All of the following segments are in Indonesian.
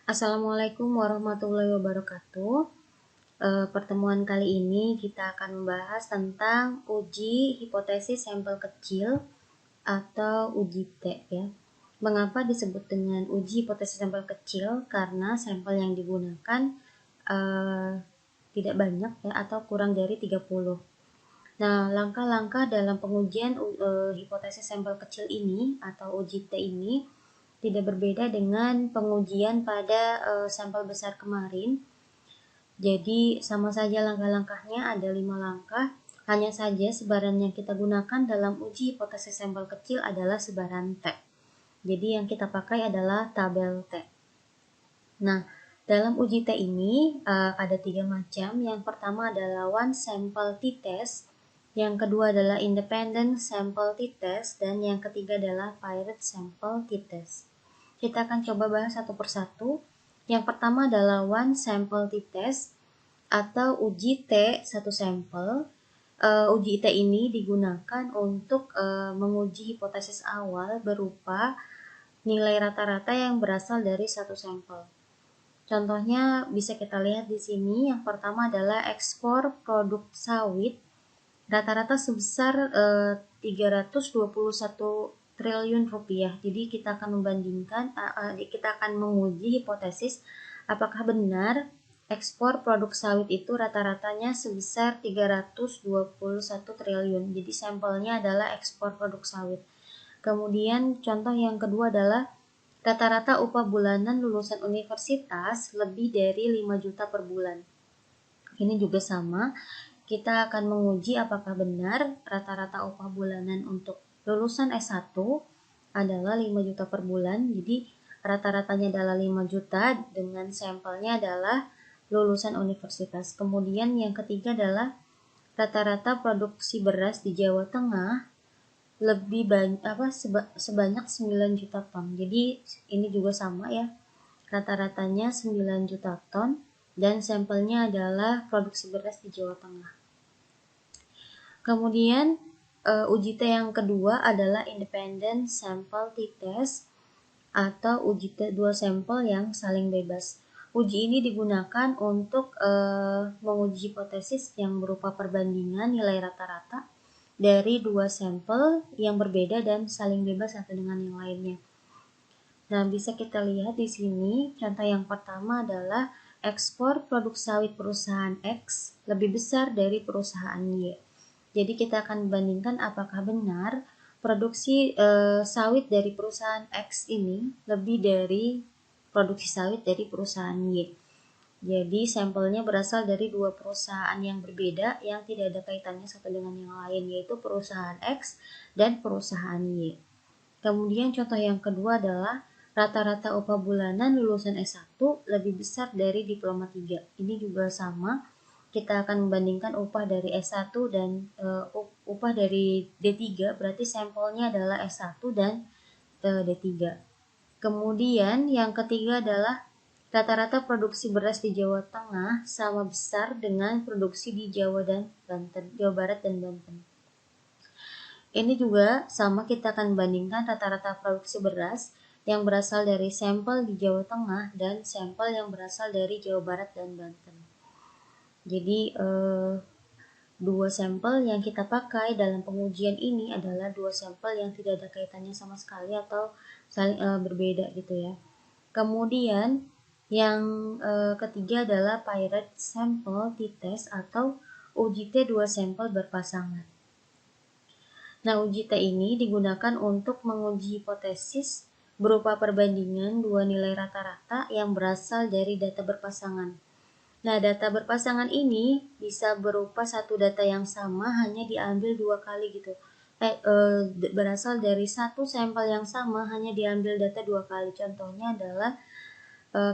Assalamualaikum warahmatullahi wabarakatuh. Pertemuan kali ini kita akan membahas tentang uji hipotesis sampel kecil atau uji T ya. Mengapa disebut dengan uji hipotesis sampel kecil? Karena sampel yang digunakan tidak banyak ya, atau kurang dari 30. Nah, langkah-langkah dalam pengujian hipotesis sampel kecil ini atau uji T ini tidak berbeda dengan pengujian pada sampel besar kemarin. Jadi sama saja langkah-langkahnya, ada 5 langkah. Hanya saja sebaran yang kita gunakan dalam uji hipotesis sampel kecil adalah sebaran T. Jadi yang kita pakai adalah tabel T. Nah, dalam uji T ini ada 3 macam. Yang pertama adalah one sample t-test, yang kedua adalah independent sample t-test, dan yang ketiga adalah paired sample t-test. Kita akan coba bahas satu persatu. Yang pertama adalah one sample t-test atau uji T satu sampel. Uji T ini digunakan untuk menguji hipotesis awal berupa nilai rata-rata yang berasal dari satu sampel. Contohnya bisa kita lihat di sini. Yang pertama adalah ekspor produk sawit rata-rata sebesar 321 triliun rupiah. Jadi kita akan membandingkan, kita akan menguji hipotesis apakah benar ekspor produk sawit itu rata-ratanya sebesar 321 triliun. Jadi sampelnya adalah ekspor produk sawit. Kemudian contoh yang kedua adalah rata-rata upah bulanan lulusan universitas lebih dari 5 juta per bulan. Ini juga sama. Kita akan menguji apakah benar rata-rata upah bulanan untuk lulusan S1 adalah 5 juta per bulan. Jadi rata-ratanya adalah 5 juta dengan sampelnya adalah lulusan universitas. Kemudian yang ketiga adalah rata-rata produksi beras di Jawa Tengah lebih banyak sebanyak 9 juta ton. Jadi ini juga sama ya. Rata-ratanya 9 juta ton dan sampelnya adalah produksi beras di Jawa Tengah. Kemudian uji T yang kedua adalah independent sample t-test atau uji T dua sampel yang saling bebas. Uji ini digunakan untuk menguji hipotesis yang berupa perbandingan nilai rata-rata dari dua sampel yang berbeda dan saling bebas satu dengan yang lainnya. Nah, bisa kita lihat di sini, contoh yang pertama adalah ekspor produk sawit perusahaan X lebih besar dari perusahaan Y. Jadi kita akan membandingkan apakah benar produksi sawit dari perusahaan X ini lebih dari produksi sawit dari perusahaan Y. Jadi sampelnya berasal dari dua perusahaan yang berbeda yang tidak ada kaitannya satu dengan yang lain, yaitu perusahaan X dan perusahaan Y. Kemudian contoh yang kedua adalah rata-rata upah bulanan lulusan S1 lebih besar dari diploma 3. Ini juga sama. Kita akan membandingkan upah dari S1 dan upah dari D3, berarti sampelnya adalah S1 dan D3. Kemudian yang ketiga adalah rata-rata produksi beras di Jawa Tengah sama besar dengan produksi di Jawa Barat dan Banten. Ini juga sama, kita akan bandingkan rata-rata produksi beras yang berasal dari sampel di Jawa Tengah dan sampel yang berasal dari Jawa Barat dan Banten. Jadi dua sampel yang kita pakai dalam pengujian ini adalah dua sampel yang tidak ada kaitannya sama sekali atau saling berbeda gitu ya. Kemudian yang ketiga adalah paired sample t-test atau uji T dua sampel berpasangan. Nah, uji T ini digunakan untuk menguji hipotesis berupa perbandingan dua nilai rata-rata yang berasal dari data berpasangan. Nah, data berpasangan ini bisa berupa satu data yang sama hanya diambil dua kali gitu. Berasal dari satu sampel yang sama hanya diambil data dua kali. Contohnya adalah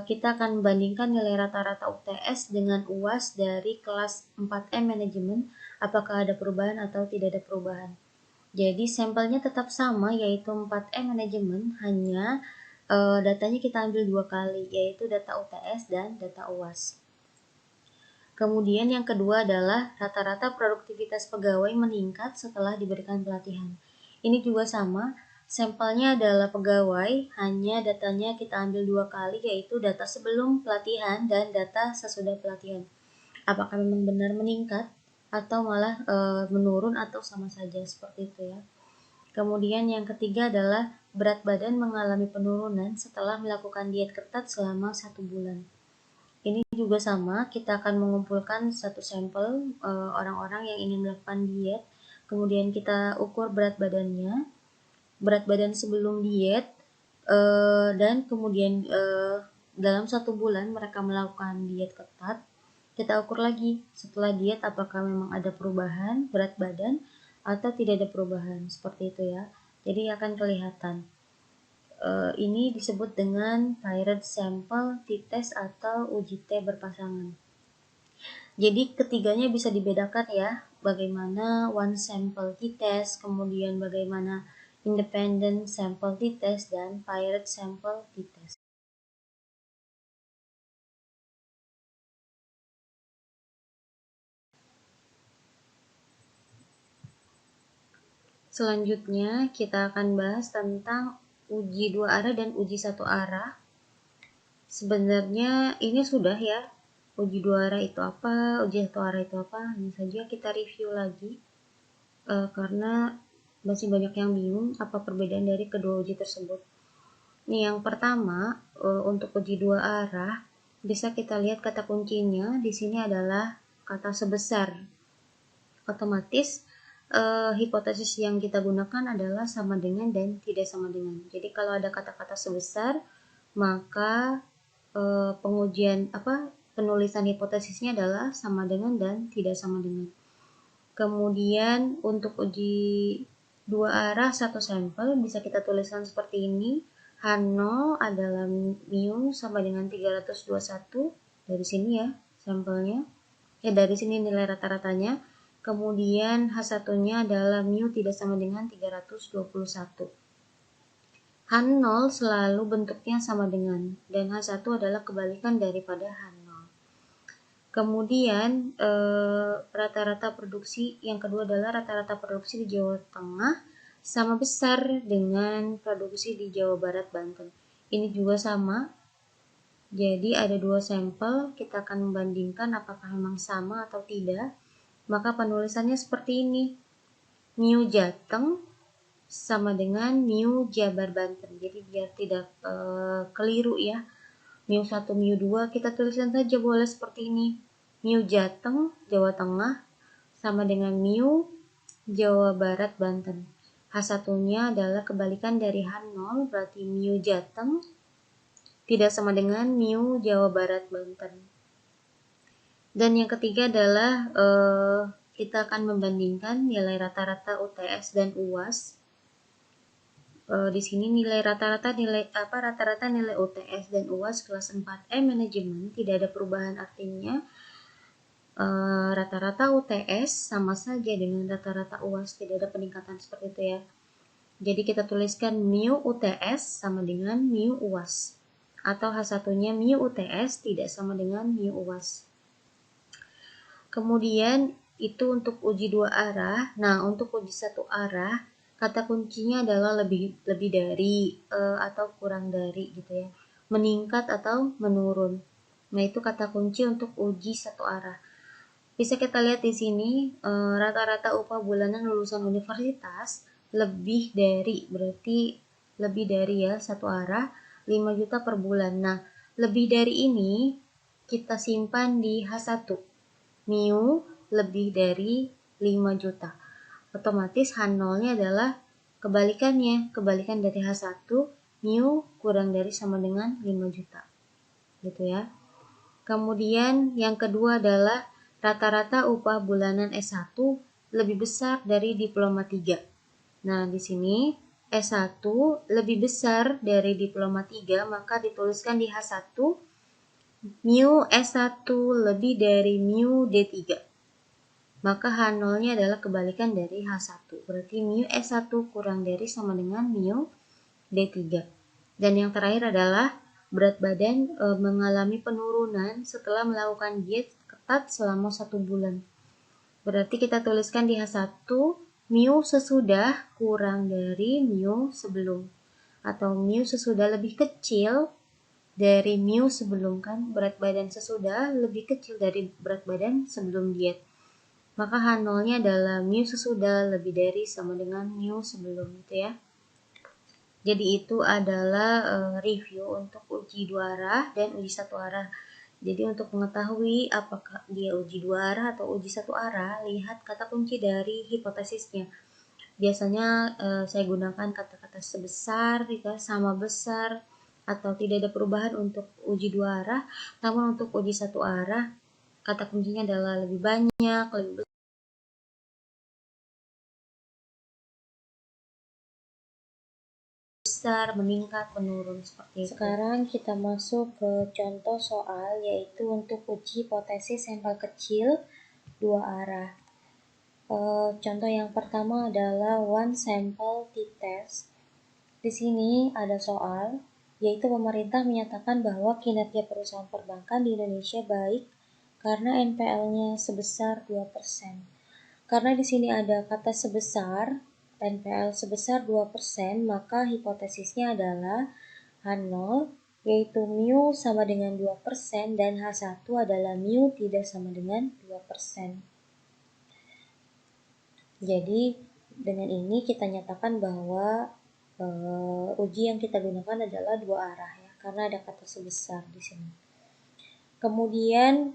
kita akan membandingkan nilai rata-rata UTS dengan UAS dari kelas 4M manajemen, apakah ada perubahan atau tidak ada perubahan. Jadi sampelnya tetap sama, yaitu 4M manajemen, hanya datanya kita ambil dua kali, yaitu data UTS dan data UAS. Kemudian yang kedua adalah rata-rata produktivitas pegawai meningkat setelah diberikan pelatihan. Ini juga sama, Sampelnya adalah pegawai, hanya datanya kita ambil 2 kali, yaitu data sebelum pelatihan dan data sesudah pelatihan. Apakah memang benar meningkat atau malah menurun atau sama saja, seperti itu ya. Kemudian yang ketiga adalah berat badan mengalami penurunan setelah melakukan diet ketat selama 1 bulan. Ini juga sama, kita akan mengumpulkan satu sampel orang-orang yang ingin melakukan diet, kemudian kita ukur berat badannya, berat badan sebelum diet, dan kemudian dalam 1 bulan mereka melakukan diet ketat. Kita ukur lagi setelah diet apakah memang ada perubahan berat badan atau tidak ada perubahan, seperti itu ya. Jadi akan kelihatan. Ini disebut dengan paired sample t-test atau uji T berpasangan. Jadi ketiganya bisa dibedakan ya, bagaimana one sample t-test, kemudian bagaimana independent sample t-test, dan paired sample t-test. Selanjutnya kita akan bahas tentang uji 2 arah dan uji 1 arah. Sebenarnya ini sudah ya, uji 2 arah itu apa, uji 1 arah itu apa. Hanya saja kita review lagi karena masih banyak yang bingung apa perbedaan dari kedua uji tersebut. Nih, yang pertama untuk uji 2 arah bisa kita lihat kata kuncinya di sini adalah kata sebesar. Otomatis hipotesis yang kita gunakan adalah sama dengan dan tidak sama dengan. Jadi kalau ada kata-kata sebesar, maka penulisan hipotesisnya adalah sama dengan dan tidak sama dengan. Kemudian untuk uji 2 arah 1 sampel bisa kita tuliskan seperti ini. H0 adalah mu sama dengan 321, dari sini ya sampelnya. Dari sini nilai rata-ratanya. Kemudian H1-nya adalah mu tidak sama dengan 321. H0 selalu bentuknya sama dengan, dan H1 adalah kebalikan daripada H0. Kemudian rata-rata produksi yang kedua adalah rata-rata produksi di Jawa Tengah sama besar dengan produksi di Jawa Barat, Banten. Ini juga sama. Jadi ada 2 sampel, kita akan membandingkan apakah memang sama atau tidak. Maka penulisannya seperti ini. Mu Jateng sama dengan mu Jabar Banten. Jadi biar tidak keliru ya. Mu 1, mu 2 kita tuliskan saja boleh seperti ini. Mu Jateng Jawa Tengah sama dengan mu Jawa Barat Banten. H1-nya adalah kebalikan dari H0, berarti mu Jateng tidak sama dengan mu Jawa Barat Banten. Dan yang ketiga adalah kita akan membandingkan nilai rata-rata UTS dan UAS. Di sini nilai rata-rata nilai UTS dan UAS kelas 4E manajemen tidak ada perubahan, artinya rata-rata UTS sama saja dengan rata-rata UAS, tidak ada peningkatan seperti itu ya. Jadi kita tuliskan mu UTS sama dengan mu UAS, atau H1-nya mu UTS tidak sama dengan mu UAS. Kemudian itu untuk uji 2 arah. Nah, untuk uji 1 arah, kata kuncinya adalah lebih dari atau kurang dari gitu ya. Meningkat atau menurun. Nah, itu kata kunci untuk uji 1 arah. Bisa kita lihat di sini rata-rata upah bulanan lulusan universitas lebih dari, berarti lebih dari ya 1 arah 5 juta per bulan. Nah, lebih dari ini kita simpan di H1. Mu lebih dari 5 juta. Otomatis H0-nya adalah kebalikan dari H1, mu kurang dari sama dengan 5 juta. Gitu ya. Kemudian yang kedua adalah rata-rata upah bulanan S1 lebih besar dari diploma 3. Nah, di sini S1 lebih besar dari diploma 3, maka dituliskan di H1 mu S1 lebih dari mu D3. Maka H0-nya adalah kebalikan dari H1. Berarti mu S1 kurang dari sama dengan mu D3. Dan yang terakhir adalah berat badan mengalami penurunan setelah melakukan diet ketat selama 1 bulan. Berarti kita tuliskan di H1 mu sesudah kurang dari mu sebelum, atau mu sesudah lebih kecil dari mu sebelum, kan berat badan sesudah lebih kecil dari berat badan sebelum diet. Maka H0-nya adalah mu sesudah lebih dari sama dengan mu sebelum, gitu ya. Jadi itu adalah review untuk uji dua arah dan uji satu arah. Jadi untuk mengetahui apakah dia uji dua arah atau uji satu arah, lihat kata kunci dari hipotesisnya. Biasanya saya gunakan kata-kata sebesar, sama besar, atau tidak ada perubahan untuk uji dua arah. Namun untuk uji satu arah, kata kuncinya adalah lebih banyak, lebih besar, meningkat, menurun, seperti itu. Sekarang kita masuk ke contoh soal, yaitu untuk uji hipotesis sampel kecil dua arah. Contoh yang pertama adalah one sample t-test. Di sini ada soal, yaitu pemerintah menyatakan bahwa kinerja perusahaan perbankan di Indonesia baik karena NPL-nya sebesar 2%. Karena di sini ada kata sebesar, NPL sebesar 2%, maka hipotesisnya adalah H0, yaitu mu sama dengan 2% dan H1 adalah mu tidak sama dengan 2%. Jadi dengan ini kita nyatakan bahwa uji yang kita gunakan adalah dua arah ya, karena ada kata sebesar di sini. Kemudian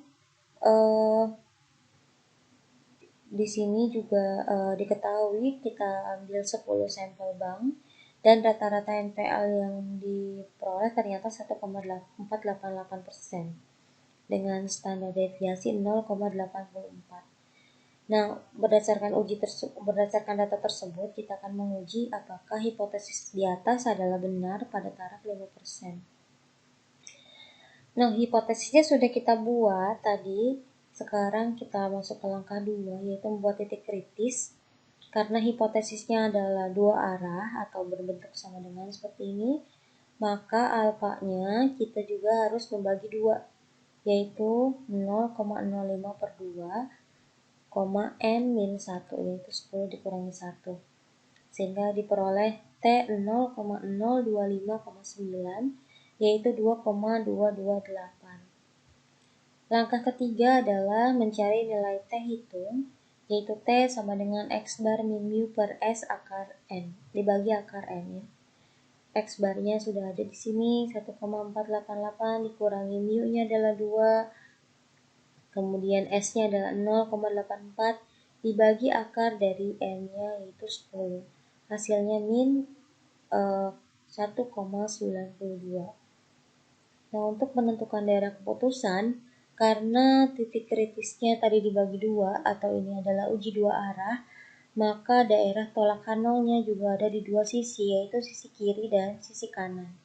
di sini juga diketahui kita ambil 10 sampel bank dan rata-rata NPL yang diperoleh ternyata 1,488% dengan standar deviasi 0,84. Nah, berdasarkan data tersebut, kita akan menguji apakah hipotesis di atas adalah benar pada taraf 5%. Nah, hipotesisnya sudah kita buat tadi. Sekarang kita masuk ke langkah 2, yaitu membuat titik kritis. Karena hipotesisnya adalah dua arah atau berbentuk sama dengan seperti ini, maka alfanya kita juga harus membagi 2, yaitu 0,05 per 2, n-1, yaitu 10 dikurangi 1. Sehingga diperoleh T 0,025,9, yaitu 2,228. Langkah ketiga adalah mencari nilai T hitung, yaitu T sama dengan X bar min mu per S akar N, dibagi akar N ya. X barnya sudah ada di sini, 1,488 dikurangi mu-nya adalah 2, kemudian S-nya adalah 0,84 dibagi akar dari N-nya yaitu 10. Hasilnya min 1,92. Nah, untuk menentukan daerah keputusan, karena titik kritisnya tadi dibagi 2 atau ini adalah uji dua arah, maka daerah tolak H0-nya juga ada di dua sisi, yaitu sisi kiri dan sisi kanan.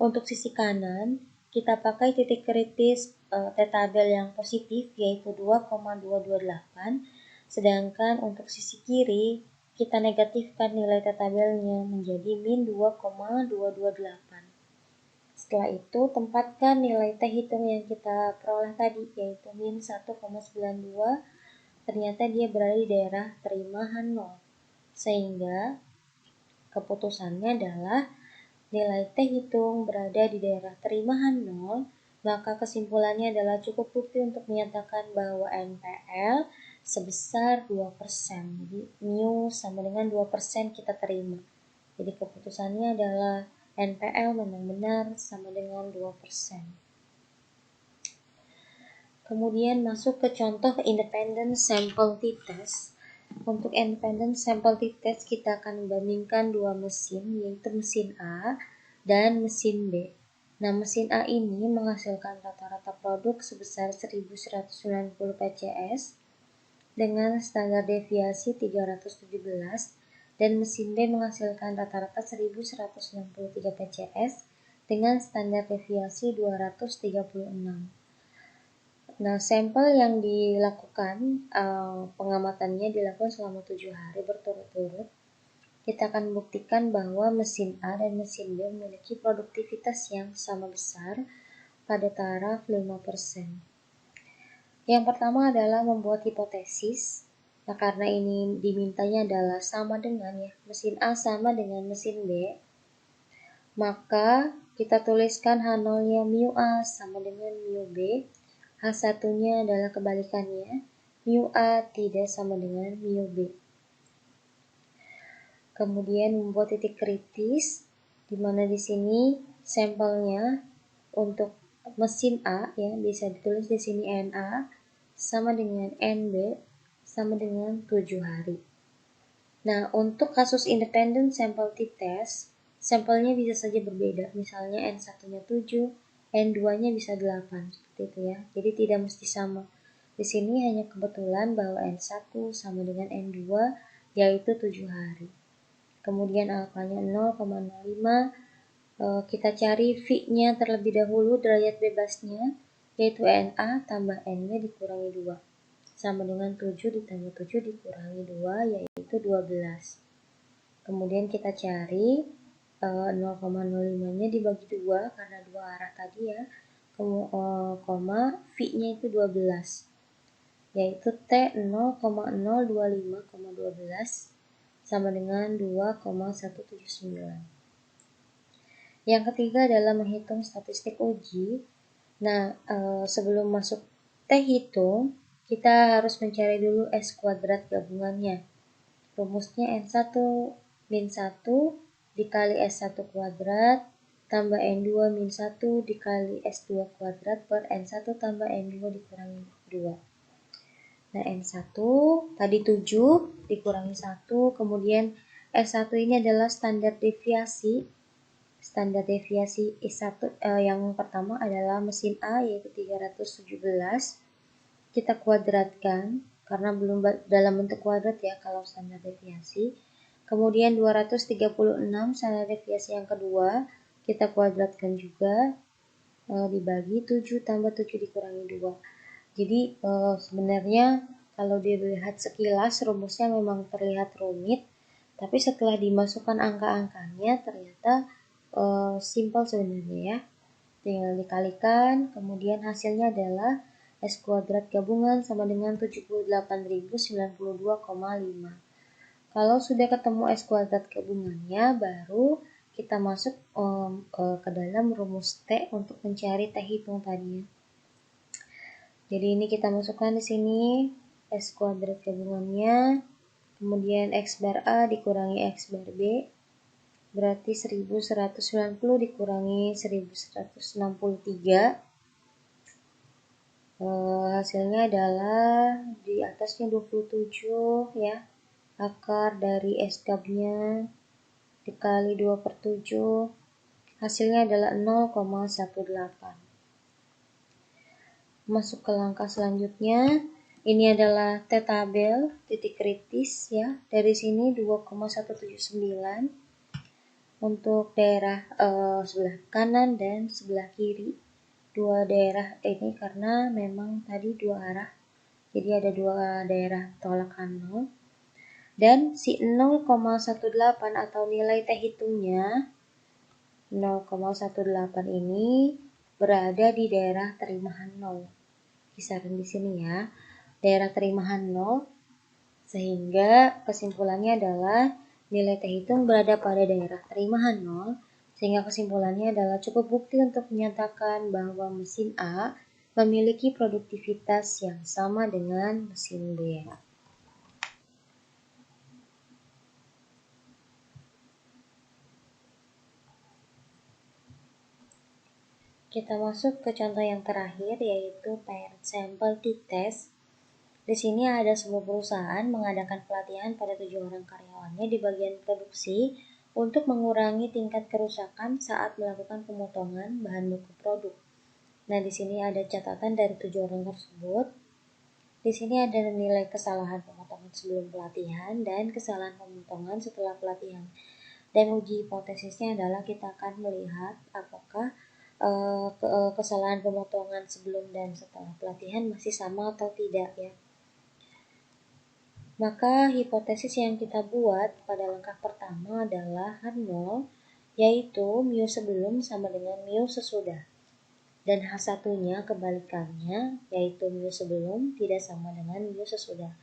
Untuk sisi kanan, kita pakai titik kritis T-tabel yang positif, yaitu 2,228, sedangkan untuk sisi kiri, kita negatifkan nilai T-tabelnya menjadi min 2,228. Setelah itu, tempatkan nilai T hitung yang kita peroleh tadi, yaitu min 1,92. Ternyata dia berada di daerah terima H0. Sehingga keputusannya adalah nilai T hitung berada di daerah terima H0, maka kesimpulannya adalah cukup bukti untuk menyatakan bahwa NPL sebesar 2%. Jadi mu sama dengan 2% kita terima. Jadi keputusannya adalah NPL memang benar sama dengan 2%. Kemudian masuk ke contoh independent sample t-test. Untuk independent sample t-test kita akan membandingkan dua mesin, yaitu mesin A dan mesin B. Nah, mesin A ini menghasilkan rata-rata produk sebesar 1190 PCS dengan standar deviasi 317, dan mesin B menghasilkan rata-rata 1163 PCS dengan standar deviasi 236. Nah, sampel yang dilakukan, pengamatannya dilakukan selama 7 hari berturut-turut. Kita akan membuktikan bahwa mesin A dan mesin B memiliki produktivitas yang sama besar pada taraf 5%. Yang pertama adalah membuat hipotesis. Nah, karena ini dimintanya adalah sama dengan ya, mesin A sama dengan mesin B, maka kita tuliskan H0-nya mu A sama dengan mu B, H1-nya adalah kebalikannya, mu A tidak sama dengan mu B. Kemudian membuat titik kritis, di mana di sini sampelnya untuk mesin A ya bisa ditulis di sini NA sama dengan NB sama dengan 7 hari. Nah, untuk kasus independent sample t-test, sampelnya bisa saja berbeda. Misalnya N1-nya 7, N2-nya bisa 8, seperti itu ya. Jadi tidak mesti sama. Di sini hanya kebetulan bahwa N1 sama dengan N2, yaitu 7 hari. Kemudian alfanya 0,05, kita cari V-nya terlebih dahulu, derajat bebasnya, yaitu NA tambah NB dikurangi 2. Sama dengan 7 ditambah 7 dikurangi 2, yaitu 12. Kemudian kita cari 0,05-nya dibagi 2 karena 2 arah tadi ya, koma V-nya itu 12, yaitu T 0,025,12 sama dengan 2,179. Yang ketiga adalah menghitung statistik uji. Nah, sebelum masuk T hitung, kita harus mencari dulu S kuadrat gabungannya. Rumusnya N1 min 1 dikali S1 kuadrat tambah N2 min 1 dikali S2 kuadrat per N1 tambah N2 dikurangi 2. Nah, N1 tadi 7 dikurangi 1, kemudian S1 ini adalah standar deviasi. Standar deviasi I1 yang pertama adalah mesin A yaitu 317. Kita kuadratkan karena belum dalam bentuk kuadrat ya kalau standar deviasi. Kemudian 236 standar deviasi yang kedua kita kuadratkan juga, dibagi 7 tambah 7 dikurangi 2. Jadi sebenarnya kalau dilihat sekilas rumusnya memang terlihat rumit, tapi setelah dimasukkan angka-angkanya ternyata simpel sebenarnya ya. Tinggal dikalikan, kemudian hasilnya adalah S kuadrat gabungan sama dengan 78.092,5. Kalau sudah ketemu S kuadrat gabungannya, baru kita masuk ke dalam rumus T untuk mencari T hitung tadi. Jadi ini kita masukkan di sini S kuadrat gabungannya, kemudian X bar A dikurangi X bar B, berarti 1190 dikurangi 1163. Hasilnya adalah di atasnya 27 ya, akar dari S cubnya dikali 2/7, hasilnya adalah 0,18. Masuk ke langkah selanjutnya, ini adalah T tabel titik kritis ya, dari sini 2,179 untuk daerah sebelah kanan dan sebelah kiri. Dua daerah ini karena memang tadi dua arah, jadi ada dua daerah tolak H0. Dan si 0,18 atau nilai T hitungnya 0,18 ini berada di daerah terima H0. Kisaran di sini ya, daerah terima H0, sehingga kesimpulannya adalah nilai T hitung berada pada daerah terima H0. Sehingga kesimpulannya adalah cukup bukti untuk menyatakan bahwa mesin A memiliki produktivitas yang sama dengan mesin B. Kita masuk ke contoh yang terakhir, yaitu parent sample t-test. Di sini ada sebuah perusahaan mengadakan pelatihan pada 7 orang karyawannya di bagian produksi untuk mengurangi tingkat kerusakan saat melakukan pemotongan bahan baku produk. Nah, di sini ada catatan dari 7 orang tersebut. Di sini ada nilai kesalahan pemotongan sebelum pelatihan dan kesalahan pemotongan setelah pelatihan. Dan uji hipotesisnya adalah kita akan melihat apakah kesalahan pemotongan sebelum dan setelah pelatihan masih sama atau tidak ya. Maka hipotesis yang kita buat pada langkah pertama adalah H0, yaitu mu sebelum sama dengan mu sesudah. Dan H1-nya kebalikannya, yaitu mu sebelum tidak sama dengan mu sesudah.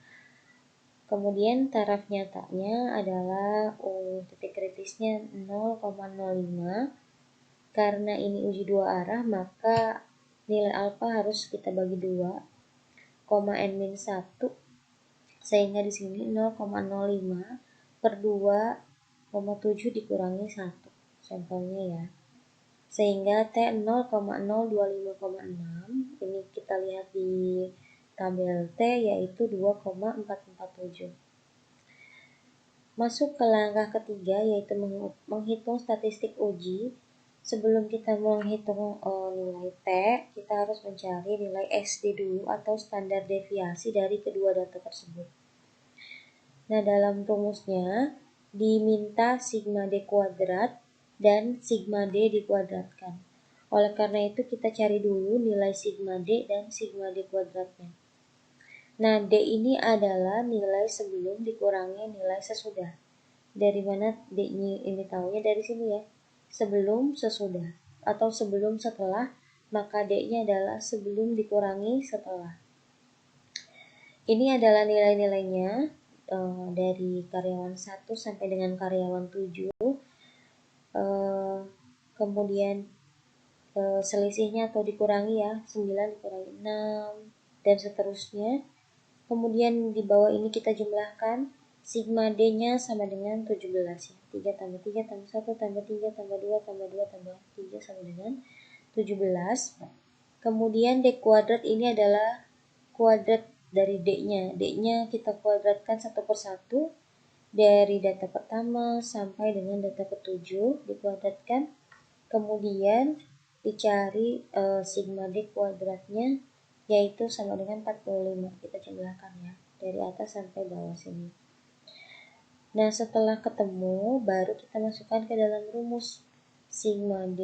Kemudian taraf nyatanya adalah titik kritisnya 0,05. Karena ini uji dua arah, maka nilai alfa harus kita bagi 2, n-1, sehingga di sini 0,05 per 2,7 dikurangi 1 sampelnya ya. Sehingga T 0,025,6, ini kita lihat di tabel T, yaitu 2,447. Masuk ke langkah ketiga, yaitu menghitung statistik uji. Sebelum kita menghitung nilai T, kita harus mencari nilai SD dulu atau standar deviasi dari kedua data tersebut. Nah, dalam rumusnya diminta sigma D kuadrat dan sigma D dikuadratkan. Oleh karena itu kita cari dulu nilai sigma D dan sigma D kuadratnya. Nah, D ini adalah nilai sebelum dikurangi nilai sesudah. Dari mana D-nya ini tahunya? Dari sini ya. Sebelum, sesudah, atau sebelum, setelah, maka D-nya adalah sebelum dikurangi setelah. Ini adalah nilai-nilainya dari karyawan 1 sampai dengan karyawan 7. Kemudian selisihnya atau dikurangi ya, 9 dikurangi 6, dan seterusnya. Kemudian di bawah ini kita jumlahkan. Sigma D-nya sama dengan 17 ya. 3 tambah 3 tambah 1 tambah 3 tambah 2 tambah 2 tambah 3 sama dengan 17. Kemudian D kuadrat ini adalah kuadrat dari D-nya. D-nya kita kuadratkan satu persatu. Dari data pertama sampai dengan data ke-7 dikuadratkan. Kemudian dicari sigma D kuadratnya, yaitu sama dengan 45. Kita jumlahkan ya, dari atas sampai bawah sini. Nah, setelah ketemu, baru kita masukkan ke dalam rumus. Sigma D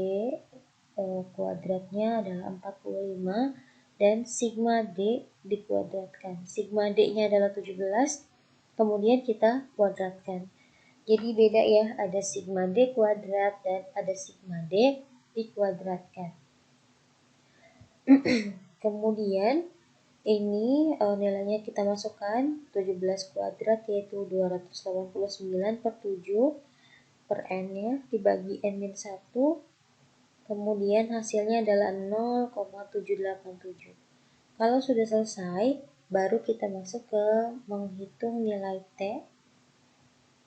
kuadratnya adalah 45, dan sigma D dikuadratkan. Sigma D-nya adalah 17, kemudian kita kuadratkan. Jadi beda ya, ada sigma D kuadrat dan ada sigma D dikuadratkan. Kemudian ini nilainya kita masukkan 17 kuadrat, yaitu 289 per 7 per n ya, dibagi n-1. Kemudian hasilnya adalah 0,787. Kalau sudah selesai, baru kita masuk ke menghitung nilai T.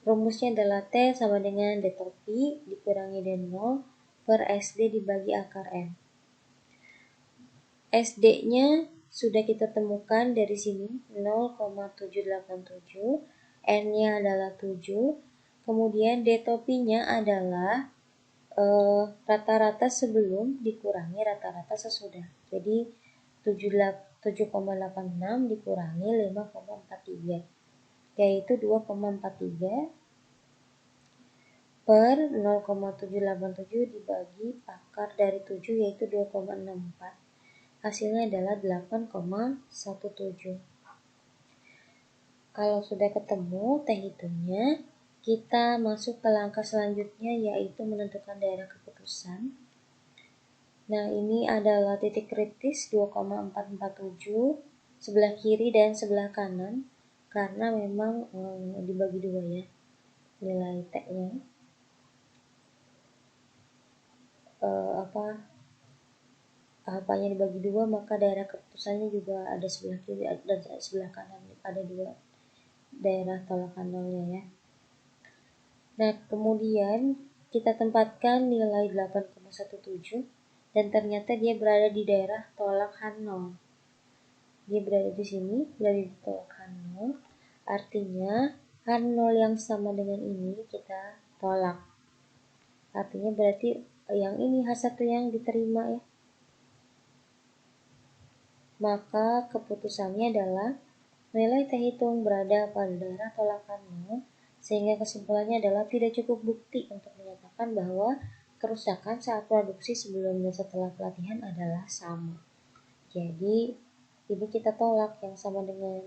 Rumusnya adalah T sama dengan D topi dikurangi D0 per SD dibagi akar N. SD-nya sudah kita temukan dari sini 0,787, N-nya adalah 7, kemudian D topinya adalah rata-rata sebelum dikurangi rata-rata sesudah. Jadi 7,86 dikurangi 5,43, yaitu 2,43 per 0,787 dibagi akar dari 7, yaitu 2,64. Hasilnya adalah 8,17. Kalau sudah ketemu T hitungnya, kita masuk ke langkah selanjutnya, yaitu menentukan daerah keputusan. Nah, ini adalah titik kritis 2,447 sebelah kiri dan sebelah kanan, karena memang dibagi 2 ya nilai T-nya. Alfanya dibagi 2, maka daerah keputusannya juga ada sebelah kiri dan sebelah kanan, ada 2 daerah tolakan nolnya ya. Nah, kemudian kita tempatkan nilai 8,17, dan ternyata dia berada di daerah tolak H0. Dia berada di sini, berada di tolak H0. Artinya H0 yang sama dengan ini kita tolak. Artinya berarti yang ini H1 yang diterima ya. Maka keputusannya adalah nilai T hitung berada pada daerah tolakan 0, sehingga kesimpulannya adalah tidak cukup bukti untuk menyatakan bahwa kerusakan saat produksi sebelum dan setelah pelatihan adalah sama. Jadi ini kita tolak yang sama dengan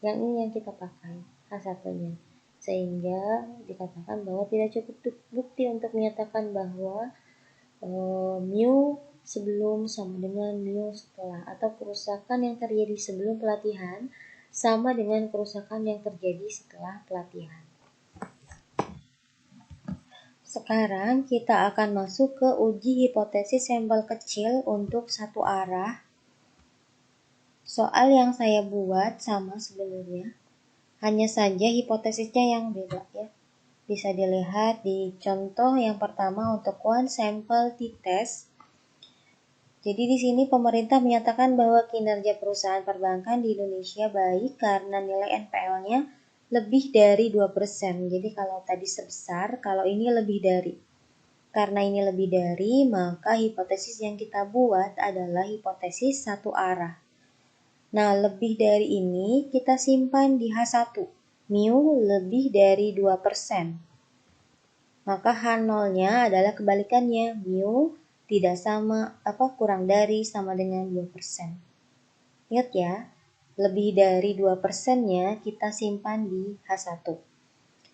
yang ini yang kita pakai H1-nya, sehingga dikatakan bahwa tidak cukup bukti untuk menyatakan bahwa mu sebelum sama dengan mu setelah, atau kerusakan yang terjadi sebelum pelatihan sama dengan kerusakan yang terjadi setelah pelatihan. Sekarang kita akan masuk ke uji hipotesis sampel kecil untuk satu arah. Soal yang saya buat sama sebenarnya, hanya saja hipotesisnya yang beda ya. Bisa dilihat di contoh yang pertama untuk one sample t-test. Jadi di sini pemerintah menyatakan bahwa kinerja perusahaan perbankan di Indonesia baik karena nilai NPL-nya lebih dari 2%. Jadi kalau tadi sebesar, kalau ini lebih dari. Karena ini lebih dari, maka hipotesis yang kita buat adalah hipotesis satu arah. Nah, lebih dari ini kita simpan di H1. Mu lebih dari 2%. Maka H0-nya adalah kebalikannya. Mu tidak sama, kurang dari sama dengan 2%. Ingat ya, lebih dari 2%-nya kita simpan di H1.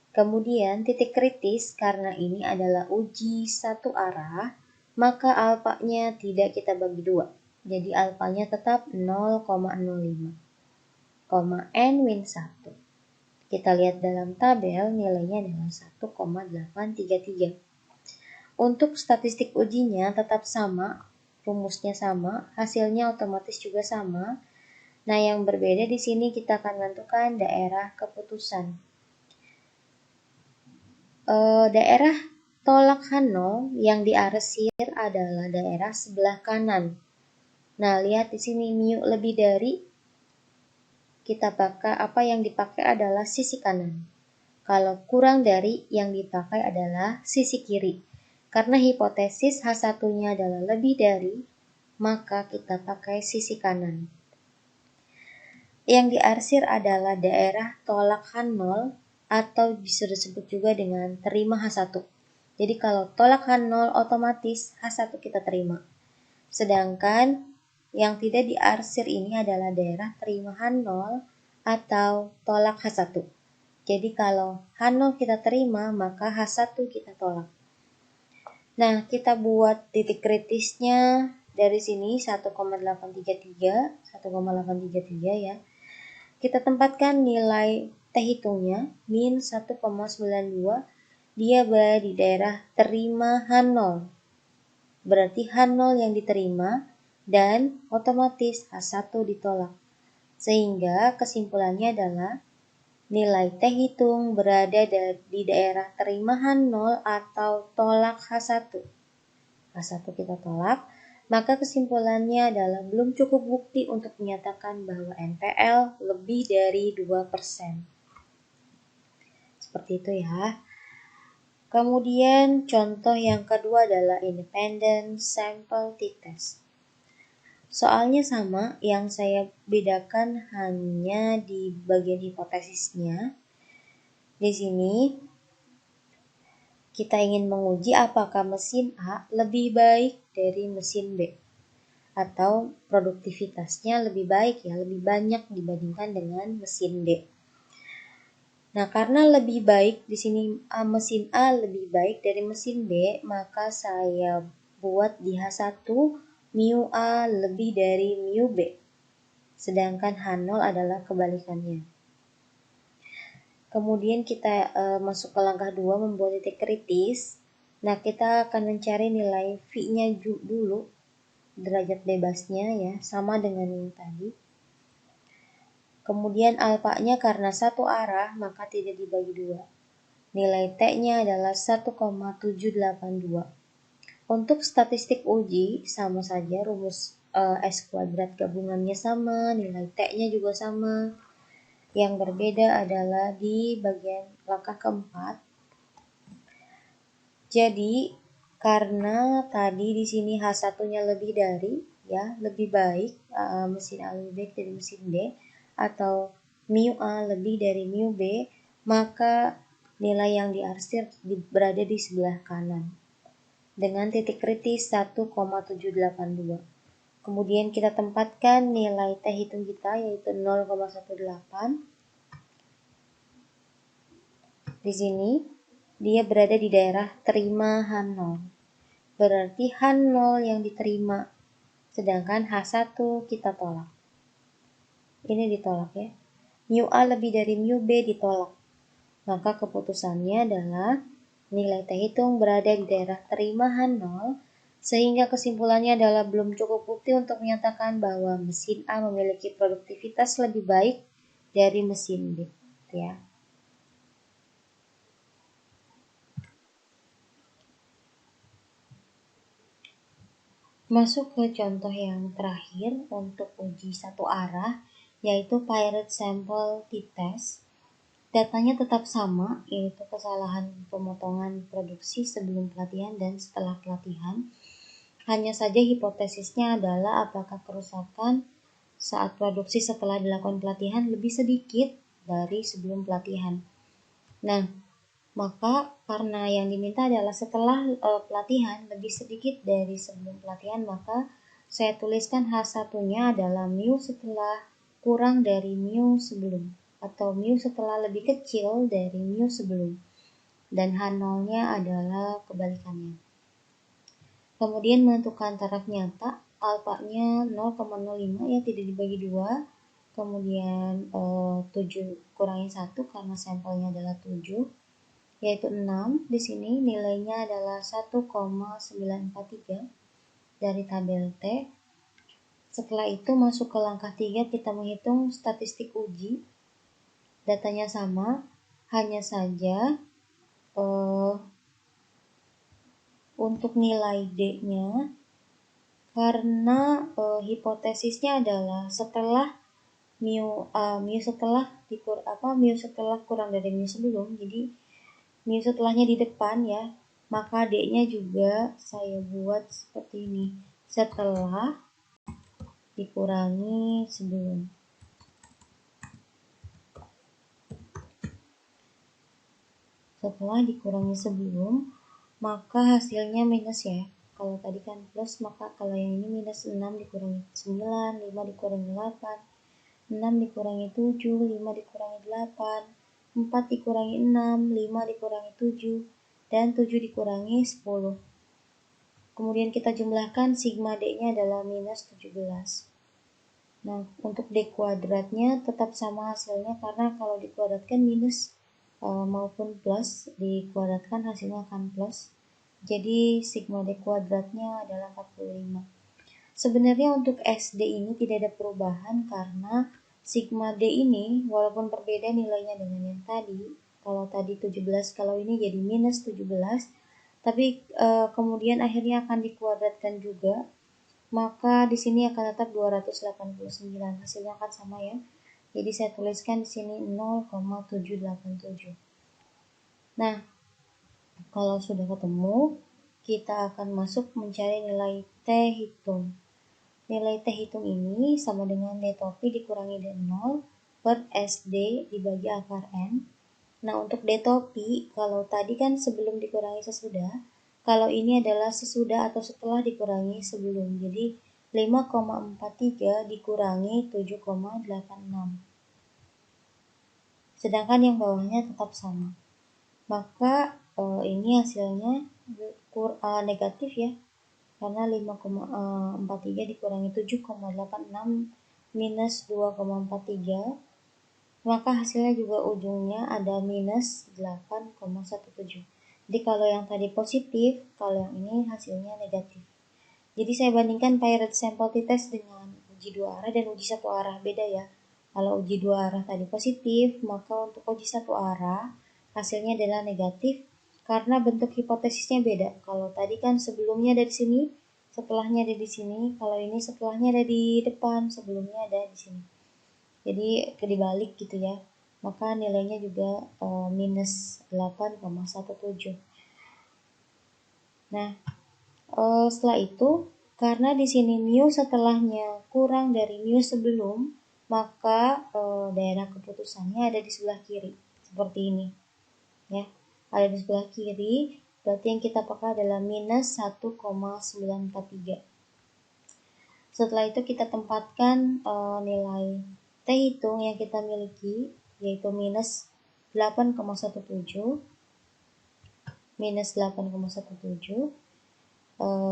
Kemudian titik kritis karena ini adalah uji satu arah, maka alfanya tidak kita bagi dua. Jadi alfanya tetap 0,05, n-1. Kita lihat dalam tabel nilainya adalah 1,833. Untuk statistik ujinya tetap sama, rumusnya sama, hasilnya otomatis juga sama. Nah, yang berbeda di sini kita akan menentukan daerah keputusan. Daerah tolak H0 yang diarsir adalah daerah sebelah kanan. Nah, lihat di sini mu lebih dari, kita pakai yang dipakai adalah sisi kanan. Kalau kurang dari, yang dipakai adalah sisi kiri. Karena hipotesis H1-nya adalah lebih dari, maka kita pakai sisi kanan. Yang diarsir adalah daerah tolak H0 atau bisa disebut juga dengan terima H1. Jadi kalau tolak H0 otomatis H1 kita terima. Sedangkan yang tidak diarsir ini adalah daerah terima H0 atau tolak H1. Jadi kalau H0 kita terima, maka H1 kita tolak. Nah, kita buat titik kritisnya dari sini 1,833 ya. Kita tempatkan nilai T hitungnya min 1,92. Dia berada di daerah terima H0. Berarti H0 yang diterima dan otomatis H1 ditolak. Sehingga kesimpulannya adalah nilai T hitung berada di daerah terima H0 atau tolak H1. H1 kita tolak, maka kesimpulannya adalah belum cukup bukti untuk menyatakan bahwa NPL lebih dari 2%. Seperti itu ya. Kemudian contoh yang kedua adalah independent sample t-test. Soalnya sama, yang saya bedakan hanya di bagian hipotesisnya. Di sini kita ingin menguji apakah mesin A lebih baik dari mesin B atau produktivitasnya lebih baik ya, lebih banyak dibandingkan dengan mesin D. Nah, karena lebih baik di sini mesin A lebih baik dari mesin B, maka saya buat di H1 mu A lebih dari mu B. Sedangkan H0 adalah kebalikannya. Kemudian kita masuk ke langkah 2 membuat titik kritis. Nah, kita akan mencari nilai V-nya dulu, derajat bebasnya ya, sama dengan yang tadi. Kemudian alfanya karena satu arah, maka tidak dibagi 2. Nilai T-nya adalah 1,782. Untuk statistik uji, sama saja rumus S kuadrat gabungannya sama, nilai T-nya juga sama. Yang berbeda adalah di bagian langkah keempat. Jadi, karena tadi di sini H1-nya lebih dari, ya, lebih baik, mesin A lebih baik dari mesin D, atau mu A lebih dari mu B, maka nilai yang diarsir berada di sebelah kanan dengan titik kritis 1,782. Kemudian kita tempatkan nilai T hitung kita yaitu 0,18. Di sini dia berada di daerah terima H0. Berarti H0 yang diterima, sedangkan H1 kita tolak. Ini ditolak ya. mu A lebih dari mu B ditolak. Maka keputusannya adalah nilai T hitung berada di daerah terimahan 0, sehingga kesimpulannya adalah belum cukup bukti untuk menyatakan bahwa mesin A memiliki produktivitas lebih baik dari mesin B. Ya. Masuk ke contoh yang terakhir untuk uji satu arah, yaitu Pirate Sample T-Test. Datanya tetap sama, yaitu kesalahan pemotongan produksi sebelum pelatihan dan setelah pelatihan. Hanya saja hipotesisnya adalah apakah kerusakan saat produksi setelah dilakukan pelatihan lebih sedikit dari sebelum pelatihan. Nah, maka karena yang diminta adalah setelah pelatihan lebih sedikit dari sebelum pelatihan, maka saya tuliskan H1-nya adalah mu setelah kurang dari mu sebelum, atau mu setelah lebih kecil dari mu sebelum, dan H0-nya adalah kebalikannya. Kemudian menentukan taraf nyata, alfanya 0,05 ya, tidak dibagi 2. Kemudian 7 kurangi 1 karena sampelnya adalah 7, yaitu 6. Di sini nilainya adalah 1,943 dari tabel T. Setelah itu masuk ke langkah 3, kita menghitung statistik uji. Datanya sama, hanya saja untuk nilai D-nya, karena hipotesisnya adalah setelah mu setelah kurang dari mu sebelum, jadi mu setelahnya di depan ya, maka D-nya juga saya buat seperti ini, setelah dikurangi sebelum. Setelah dikurangi sebelum, maka hasilnya minus ya. Kalau tadi kan plus, maka kalau yang ini minus 6 dikurangi 9, 5 dikurangi 8, 6 dikurangi 7, 5 dikurangi 8, 4 dikurangi 6, 5 dikurangi 7, dan 7 dikurangi 10. Kemudian kita jumlahkan, sigma D-nya adalah minus 17. Nah, untuk D kuadratnya tetap sama hasilnya, karena kalau dikuadratkan minus maupun plus dikuadratkan hasilnya akan plus. Jadi sigma D kuadratnya adalah 45. Sebenarnya untuk SD ini tidak ada perubahan, karena sigma D ini walaupun berbeda nilainya dengan yang tadi, kalau tadi 17, kalau ini jadi minus 17, tapi kemudian akhirnya akan dikuadratkan juga, maka di sini akan tetap 289, hasilnya akan sama ya. Jadi saya tuliskan di sini 0,787. Nah, kalau sudah ketemu, kita akan masuk mencari nilai T hitung. Nilai T hitung ini sama dengan D topi dikurangi D0 per SD dibagi akar N. Nah, untuk D topi, kalau tadi kan sebelum dikurangi sesudah, kalau ini adalah sesudah atau setelah dikurangi sebelum. Jadi 5,43 dikurangi 7,86. Sedangkan yang bawahnya tetap sama. Maka ini hasilnya negatif ya, karena 5,43 dikurangi 7,86 minus 2,43, maka hasilnya juga ujungnya ada minus 8,17. Jadi kalau yang tadi positif, kalau yang ini hasilnya negatif. Jadi saya bandingkan Pirate Sample T-Test dengan uji 2 arah dan uji 1 arah, beda ya. Kalau uji 2 arah tadi positif, maka untuk uji 1 arah hasilnya adalah negatif karena bentuk hipotesisnya beda. Kalau tadi kan sebelumnya ada di sini, setelahnya ada di sini. Kalau ini setelahnya ada di depan, sebelumnya ada di sini. Jadi dibalik gitu ya. Maka nilainya juga minus 8,17. Nah, setelah itu, karena di sini mu setelahnya kurang dari mu sebelum, maka daerah keputusannya ada di sebelah kiri, seperti ini. Ya, ada di sebelah kiri, berarti yang kita pakai adalah minus 1,943. Setelah itu kita tempatkan nilai T hitung yang kita miliki, yaitu minus 8,17,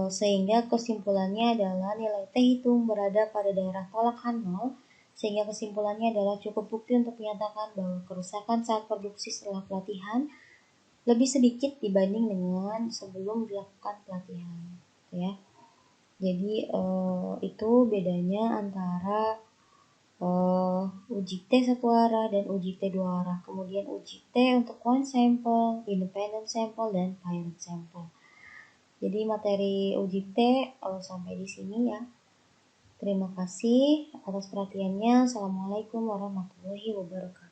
sehingga kesimpulannya adalah nilai T hitung berada pada daerah tolak H0 Sehingga kesimpulannya adalah cukup bukti untuk menyatakan bahwa kerusakan saat produksi setelah pelatihan lebih sedikit dibanding dengan sebelum dilakukan pelatihan, ya. Jadi itu bedanya antara uji T satu arah dan uji T dua arah. Kemudian uji T untuk one sample, independent sample, dan pilot sample. Jadi materi uji T sampai di sini ya. Terima kasih atas perhatiannya. Assalamualaikum warahmatullahi wabarakatuh.